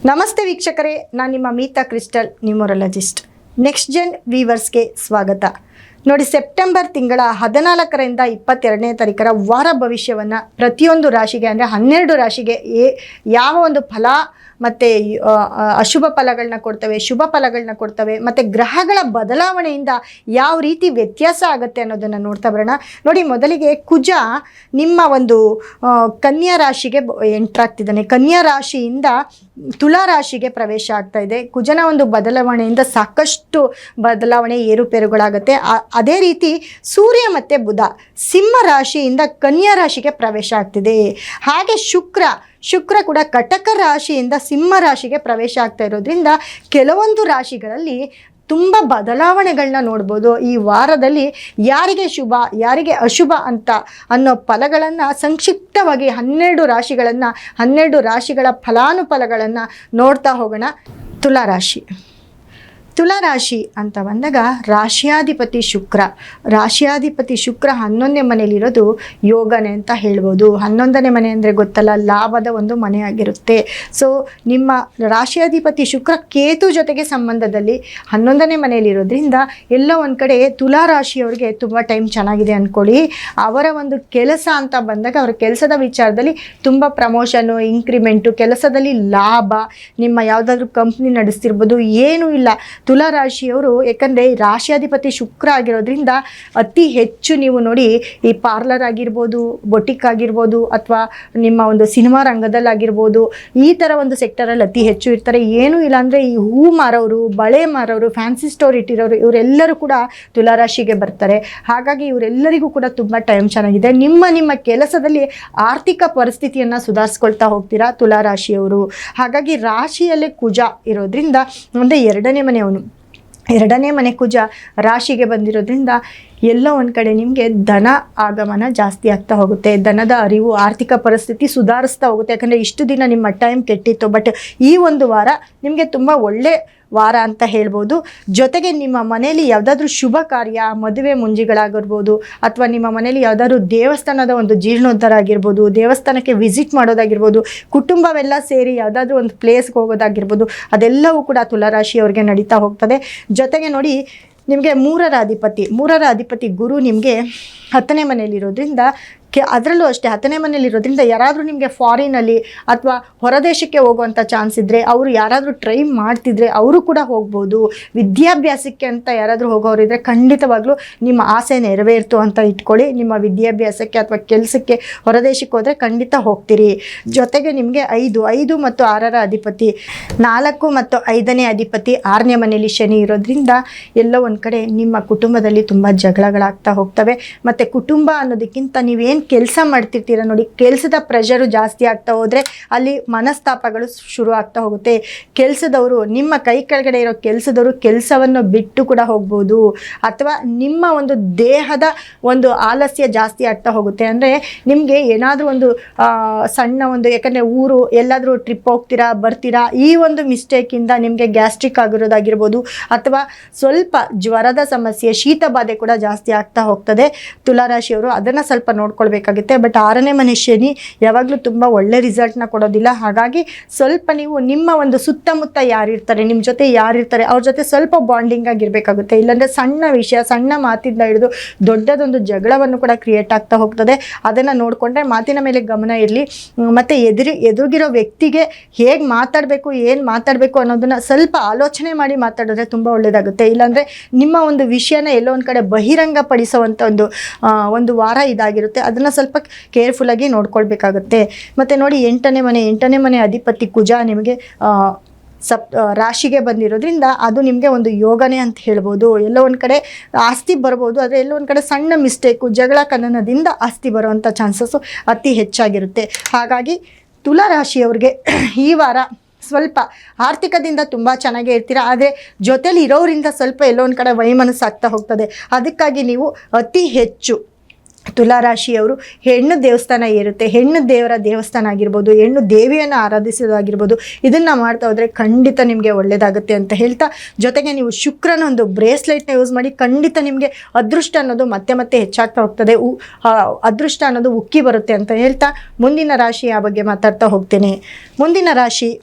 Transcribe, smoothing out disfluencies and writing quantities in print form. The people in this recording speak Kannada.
ನಮಸ್ತೆ ವೀಕ್ಷಕರೇ, ನಾನು ನಿಮ್ಮ Meeta crystal, numerologist. Next Zen ವೀವರ್ಸ್ಗೆ ಸ್ವಾಗತ. ನೋಡಿ, ಸೆಪ್ಟೆಂಬರ್ ತಿಂಗಳ 14ರಿಂದ 22ನೇ ತಾರೀಕರ ವಾರ ಭವಿಷ್ಯವನ್ನು ಪ್ರತಿಯೊಂದು ರಾಶಿಗೆ ಅಂದರೆ 12 ರಾಶಿಗೆ ಯಾವ ಒಂದು ಫಲ ಮತ್ತು ಅಶುಭ ಫಲಗಳನ್ನ ಕೊಡ್ತವೆ, ಶುಭ ಫಲಗಳನ್ನ ಕೊಡ್ತವೆ, ಮತ್ತು ಗ್ರಹಗಳ ಬದಲಾವಣೆಯಿಂದ ಯಾವ ರೀತಿ ವ್ಯತ್ಯಾಸ ಆಗುತ್ತೆ ಅನ್ನೋದನ್ನು ನೋಡ್ತಾ ಬರೋಣ. ನೋಡಿ, ಮೊದಲಿಗೆ ಕುಜ ನಿಮ್ಮ ಒಂದು ಕನ್ಯಾ ರಾಶಿಗೆ ಎಂಟರ್ ಆಗ್ತಿದ್ದಾನೆ. ಕನ್ಯಾ ರಾಶಿಯಿಂದ ತುಲಾ ರಾಶಿಗೆ ಪ್ರವೇಶ ಆಗ್ತಾ ಇದೆ. ಕುಜನ ಒಂದು ಬದಲಾವಣೆಯಿಂದ ಸಾಕಷ್ಟು ಬದಲಾವಣೆ ಏರುಪೇರುಗಳಾಗುತ್ತೆ. ಅದೇ ರೀತಿ ಸೂರ್ಯ ಮತ್ತು ಬುಧ ಸಿಂಹ ರಾಶಿಯಿಂದ ಕನ್ಯಾ ರಾಶಿಗೆ ಪ್ರವೇಶ ಆಗ್ತಿದೆ. ಹಾಗೆ ಶುಕ್ರ ಕೂಡ ಕಟಕ ರಾಶಿಯಿಂದ ಸಿಂಹ ರಾಶಿಗೆ ಪ್ರವೇಶ ಆಗ್ತಾ ಇರೋದ್ರಿಂದ ಕೆಲವೊಂದು ರಾಶಿಗಳಲ್ಲಿ ತುಂಬ ಬದಲಾವಣೆಗಳನ್ನ ನೋಡ್ಬೋದು. ಈ ವಾರದಲ್ಲಿ ಯಾರಿಗೆ ಶುಭ ಯಾರಿಗೆ ಅಶುಭ ಅನ್ನೋ ಫಲಗಳನ್ನು ಸಂಕ್ಷಿಪ್ತವಾಗಿ 12 ರಾಶಿಗಳ ಫಲಾನುಫಲಗಳನ್ನು ನೋಡ್ತಾ ಹೋಗೋಣ. ತುಲಾರಾಶಿ ಅಂತ ಬಂದಾಗ ರಾಶಿಯಾಧಿಪತಿ ಶುಕ್ರ 11ನೇ ಮನೆಯಲ್ಲಿರೋದು ಯೋಗನೆ ಅಂತ ಹೇಳ್ಬೋದು. 11ನೇ ಮನೆ ಅಂದರೆ ಗೊತ್ತಲ್ಲ, ಲಾಭದ ಒಂದು ಮನೆಯಾಗಿರುತ್ತೆ. ಸೊ ನಿಮ್ಮ ರಾಶಿಯಾಧಿಪತಿ ಶುಕ್ರ ಕೇತು ಜೊತೆಗೆ ಸಂಬಂಧದಲ್ಲಿ 11ನೇ ಮನೆಯಲ್ಲಿರೋದ್ರಿಂದ ಎಲ್ಲೋ ಒಂದು ಕಡೆ ತುಲಾರಾಶಿಯವ್ರಿಗೆ ತುಂಬ ಟೈಮ್ ಚೆನ್ನಾಗಿದೆ ಅಂದ್ಕೊಳ್ಳಿ. ಅವರ ಒಂದು ಕೆಲಸ ಅಂತ ಬಂದಾಗ ಅವರ ಕೆಲಸದ ವಿಚಾರದಲ್ಲಿ ತುಂಬ ಪ್ರಮೋಷನು, ಇಂಕ್ರಿಮೆಂಟು, ಕೆಲಸದಲ್ಲಿ ಲಾಭ, ನಿಮ್ಮ ಯಾವುದಾದ್ರೂ ಕಂಪ್ನಿ ನಡೆಸ್ತಿರ್ಬೋದು, ಏನೂ ಇಲ್ಲ. ತುಲಾ ರಾಶಿಯವರು ಯಾಕಂದರೆ ರಾಶಿಯಾಧಿಪತಿ ಶುಕ್ರ ಆಗಿರೋದ್ರಿಂದ ಅತಿ ಹೆಚ್ಚು ನೀವು ನೋಡಿ, ಈ ಪಾರ್ಲರ್ ಆಗಿರ್ಬೋದು, ಬೊಟಿಕ್ ಆಗಿರ್ಬೋದು, ಅಥವಾ ನಿಮ್ಮ ಒಂದು ಸಿನಿಮಾ ರಂಗದಲ್ಲಾಗಿರ್ಬೋದು, ಈ ಥರ ಒಂದು ಸೆಕ್ಟರಲ್ಲಿ ಅತಿ ಹೆಚ್ಚು ಇರ್ತಾರೆ. ಏನೂ ಇಲ್ಲ ಅಂದರೆ ಈ ಹೂ ಮಾರೋರು, ಬಳೆ ಮಾರೋರು, ಫ್ಯಾನ್ಸಿ ಸ್ಟೋರ್ ಇಟ್ಟಿರೋರು, ಇವರೆಲ್ಲರೂ ಕೂಡ ತುಲಾರಾಶಿಗೆ ಬರ್ತಾರೆ. ಹಾಗಾಗಿ ಇವರೆಲ್ಲರಿಗೂ ಕೂಡ ತುಂಬ ಟೈಮ್ ಚೆನ್ನಾಗಿದೆ. ನಿಮ್ಮ ಕೆಲಸದಲ್ಲಿ ಆರ್ಥಿಕ ಪರಿಸ್ಥಿತಿಯನ್ನು ಸುಧಾರಿಸ್ಕೊಳ್ತಾ ಹೋಗ್ತೀರಾ ತುಲಾರಾಶಿಯವರು. ಹಾಗಾಗಿ ರಾಶಿಯಲ್ಲೇ ಕುಜ ಇರೋದ್ರಿಂದ ಅಂದರೆ 2ನೇ ಮನೆ ಕುಜ ರಾಶಿಗೆ ಬಂದಿರೋದ್ರಿಂದ ಎಲ್ಲೋ ಒಂದು ಕಡೆ ನಿಮಗೆ ಧನ ಆಗಮನ ಜಾಸ್ತಿ ಆಗ್ತಾ ಹೋಗುತ್ತೆ. ಧನದ ಅರಿವು, ಆರ್ಥಿಕ ಪರಿಸ್ಥಿತಿ ಸುಧಾರಿಸ್ತಾ ಹೋಗುತ್ತೆ. ಯಾಕಂದರೆ ಇಷ್ಟು ದಿನ ನಿಮ್ಮ ಟೈಮ್ ಕೆಟ್ಟಿತ್ತು. ಬಟ್ ಈ ಒಂದು ವಾರ ನಿಮಗೆ ತುಂಬ ಒಳ್ಳೆ ವಾರ ಅಂತ ಹೇಳ್ಬೋದು. ಜೊತೆಗೆ ನಿಮ್ಮ ಮನೆಯಲ್ಲಿ ಯಾವುದಾದ್ರೂ ಶುಭ ಕಾರ್ಯ, ಮದುವೆ ಮುಂಜಿಗಳಾಗಿರ್ಬೋದು, ಅಥವಾ ನಿಮ್ಮ ಮನೆಯಲ್ಲಿ ಯಾವುದಾದ್ರೂ ದೇವಸ್ಥಾನದ ಒಂದು ಜೀರ್ಣೋದ್ಧಾರ ಆಗಿರ್ಬೋದು, ದೇವಸ್ಥಾನಕ್ಕೆ ವಿಸಿಟ್ ಮಾಡೋದಾಗಿರ್ಬೋದು, ಕುಟುಂಬವೆಲ್ಲ ಸೇರಿ ಯಾವುದಾದ್ರೂ ಒಂದು ಪ್ಲೇಸ್ಗೆ ಹೋಗೋದಾಗಿರ್ಬೋದು, ಅದೆಲ್ಲವೂ ಕೂಡ ತುಲಾರಾಶಿಯವ್ರಿಗೆ ನಡೀತಾ ಹೋಗ್ತದೆ. ಜೊತೆಗೆ ನೋಡಿ, ನಿಮಗೆ ಮೂರರ ಅಧಿಪತಿ ಗುರು ನಿಮಗೆ 10ನೇ ಮನೆಯಲ್ಲಿರೋದ್ರಿಂದ ಅದರಲ್ಲೂ ಅಷ್ಟೇ 10ನೇ ಮನೆಯಲ್ಲಿರೋದ್ರಿಂದ ಯಾರಾದರೂ ನಿಮಗೆ ಫಾರಿನಲ್ಲಿ ಅಥವಾ ಹೊರದೇಶಕ್ಕೆ ಹೋಗುವಂಥ ಚಾನ್ಸ್ ಇದ್ದರೆ, ಅವರು ಯಾರಾದರೂ ಟ್ರೈ ಮಾಡ್ತಿದ್ರೆ ಅವರು ಕೂಡ ಹೋಗ್ಬೋದು. ವಿದ್ಯಾಭ್ಯಾಸಕ್ಕೆ ಅಂತ ಯಾರಾದರೂ ಹೋಗೋರಿದ್ರೆ ಖಂಡಿತವಾಗ್ಲೂ ನಿಮ್ಮ ಆಸೆ ನೆರವೇರ್ತು ಅಂತ ಇಟ್ಕೊಳ್ಳಿ. ನಿಮ್ಮ ವಿದ್ಯಾಭ್ಯಾಸಕ್ಕೆ ಅಥವಾ ಕೆಲಸಕ್ಕೆ ಹೊರದೇಶಕ್ಕೆ ಹೋದರೆ ಖಂಡಿತ ಹೋಗ್ತೀರಿ. ಜೊತೆಗೆ ನಿಮಗೆ 5 ಮತ್ತು 6ರ ಅಧಿಪತಿ, 4 ಮತ್ತು 5ನೇ ಅಧಿಪತಿ 6ನೇ ಮನೆಯಲ್ಲಿ ಶನಿ ಇರೋದ್ರಿಂದ ಎಲ್ಲೋ ಒಂದು ಕಡೆ ನಿಮ್ಮ ಕುಟುಂಬದಲ್ಲಿ ತುಂಬ ಜಗಳಗಳಾಗ್ತಾ ಹೋಗ್ತವೆ. ಮತ್ತು ಕುಟುಂಬ ಅನ್ನೋದಕ್ಕಿಂತ ನೀವೇನು ಕೆಲಸ ಮಾಡ್ತಿರ್ತೀರ ನೋಡಿ, ಕೆಲಸದ ಪ್ರೆಷರು ಜಾಸ್ತಿ ಆಗ್ತಾ ಹೋದರೆ ಅಲ್ಲಿ ಮನಸ್ತಾಪಗಳು ಶುರು ಆಗ್ತಾ ಹೋಗುತ್ತೆ. ಕೆಲಸದವರು, ನಿಮ್ಮ ಕೈ ಕೆಳಗಡೆ ಇರೋ ಕೆಲಸದವರು ಕೆಲಸವನ್ನು ಬಿಟ್ಟು ಕೂಡ ಹೋಗ್ಬೋದು. ಅಥವಾ ನಿಮ್ಮ ಒಂದು ದೇಹದ ಒಂದು ಆಲಸ್ಯ ಜಾಸ್ತಿ ಆಗ್ತಾ ಹೋಗುತ್ತೆ. ಅಂದರೆ ನಿಮಗೆ ಏನಾದರೂ ಒಂದು ಸಣ್ಣ ಒಂದು, ಯಾಕಂದರೆ ಊರು ಎಲ್ಲಾದರೂ ಟ್ರಿಪ್ ಹೋಗ್ತೀರಾ ಬರ್ತೀರಾ, ಈ ಒಂದು ಮಿಸ್ಟೇಕಿಂದ ನಿಮಗೆ ಗ್ಯಾಸ್ಟ್ರಿಕ್ ಆಗಿರೋದಾಗಿರ್ಬೋದು, ಅಥವಾ ಸ್ವಲ್ಪ ಜ್ವರದ ಸಮಸ್ಯೆ, ಶೀತ ಬಾಧೆ ಕೂಡ ಜಾಸ್ತಿ ಆಗ್ತಾ ಹೋಗ್ತದೆ. ತುಲಾರಾಶಿಯವರು ಅದನ್ನು ಸ್ವಲ್ಪ ನೋಡ್ಕೊಳ್ಬೇಕಾಗುತ್ತೆ. ಬಟ್ 6ನೇ ಮನೆ ಶನಿ ಯಾವಾಗಲೂ ತುಂಬ ಒಳ್ಳೆ ರಿಸಲ್ಟ್ನ ಕೊಡೋದಿಲ್ಲ. ಹಾಗಾಗಿ ಸ್ವಲ್ಪ ನೀವು ನಿಮ್ಮ ಒಂದು ಸುತ್ತಮುತ್ತ ಯಾರಿರ್ತಾರೆ, ನಿಮ್ಮ ಜೊತೆ ಯಾರಿರ್ತಾರೆ ಅವ್ರ ಜೊತೆ ಸ್ವಲ್ಪ ಬಾಂಡಿಂಗ್ ಆಗಿರಬೇಕಾಗುತ್ತೆ. ಇಲ್ಲಾಂದರೆ ಸಣ್ಣ ವಿಷಯ, ಸಣ್ಣ ಮಾತಿಂದ ಹಿಡಿದು ದೊಡ್ಡದೊಂದು ಜಗಳವನ್ನು ಕೂಡ ಕ್ರಿಯೇಟ್ ಆಗ್ತಾ ಹೋಗ್ತದೆ. ಅದನ್ನು ನೋಡಿಕೊಂಡ್ರೆ ಮಾತಿನ ಮೇಲೆ ಗಮನ ಇರಲಿ. ಮತ್ತು ಎದುರಿಗಿರೋ ವ್ಯಕ್ತಿಗೆ ಹೇಗೆ ಮಾತಾಡಬೇಕು, ಏನು ಮಾತಾಡಬೇಕು ಅನ್ನೋದನ್ನು ಸ್ವಲ್ಪ ಆಲೋಚನೆ ಮಾಡಿ ಮಾತಾಡಿದ್ರೆ ತುಂಬ ಒಳ್ಳೆಯದಾಗುತ್ತೆ. ಇಲ್ಲಾಂದರೆ ನಿಮ್ಮ ಒಂದು ವಿಷಯನ ಎಲ್ಲೋ ಒಂದು ಕಡೆ ಬಹಿರಂಗ ಪಡಿಸುವಂಥ ಒಂದು ವಾರ ಇದಾಗಿರುತ್ತೆ. ಅದನ್ನು ಸ್ವಲ್ಪ ಕೇರ್ಫುಲ್ಲಾಗಿ ನೋಡ್ಕೊಳ್ಬೇಕಾಗುತ್ತೆ. ಮತ್ತು ನೋಡಿ, 8ನೇ ಮನೆ ಅಧಿಪತಿ ಕುಜ ನಿಮಗೆ ರಾಶಿಗೆ ಬಂದಿರೋದ್ರಿಂದ ಅದು ನಿಮಗೆ ಒಂದು ಯೋಗನೆ ಅಂತ ಹೇಳ್ಬೋದು. ಎಲ್ಲೋ ಒಂದು ಕಡೆ ಆಸ್ತಿ ಬರ್ಬೋದು, ಆದರೆ ಎಲ್ಲೋ ಒಂದು ಕಡೆ ಸಣ್ಣ ಮಿಸ್ಟೇಕು, ಜಗಳ ಕದನದಿಂದ ಆಸ್ತಿ ಬರುವಂಥ ಚಾನ್ಸಸ್ಸು ಅತಿ ಹೆಚ್ಚಾಗಿರುತ್ತೆ. ಹಾಗಾಗಿ ತುಲಾರಾಶಿಯವ್ರಿಗೆ ಈ ವಾರ ಸ್ವಲ್ಪ ಆರ್ಥಿಕದಿಂದ ತುಂಬ ಚೆನ್ನಾಗೇ ಇರ್ತೀರ. ಆದರೆ ಜೊತೇಲಿ ಇರೋರಿಂದ ಸ್ವಲ್ಪ ಎಲ್ಲೋ ಒಂದು ಕಡೆ ವೈಮನಸ್ಸು ಆಗ್ತಾ ಹೋಗ್ತದೆ. ಅದಕ್ಕಾಗಿ ನೀವು ಅತಿ ಹೆಚ್ಚು ತುಲಾರಾಶಿಯವರು ಹೆಣ್ಣು ದೇವಸ್ಥಾನ ಇರುತ್ತೆ, ಹೆಣ್ಣು ದೇವರ ದೇವಸ್ಥಾನ ಆಗಿರ್ಬೋದು, ಹೆಣ್ಣು ದೇವಿಯನ್ನು ಆರಾಧಿಸೋದಾಗಿರ್ಬೋದು, ಇದನ್ನು ಮಾಡ್ತಾ ಹೋದರೆ ಖಂಡಿತ ನಿಮಗೆ ಒಳ್ಳೆಯದಾಗುತ್ತೆ ಅಂತ ಹೇಳ್ತಾ, ಜೊತೆಗೆ ನೀವು ಶುಕ್ರನ ಒಂದು ಬ್ರೇಸ್ಲೆಟ್ನ ಯೂಸ್ ಮಾಡಿ ಖಂಡಿತ ನಿಮಗೆ ಅದೃಷ್ಟ ಅನ್ನೋದು ಮತ್ತೆ ಹೆಚ್ಚಾಗ್ತಾ ಹೋಗ್ತದೆ. ಅದೃಷ್ಟ ಅನ್ನೋದು ಉಕ್ಕಿ ಬರುತ್ತೆ ಅಂತ ಹೇಳ್ತಾ ಮುಂದಿನ ರಾಶಿಯ ಬಗ್ಗೆ ಮಾತಾಡ್ತಾ ಹೋಗ್ತೇನೆ. ಮುಂದಿನ ರಾಶಿ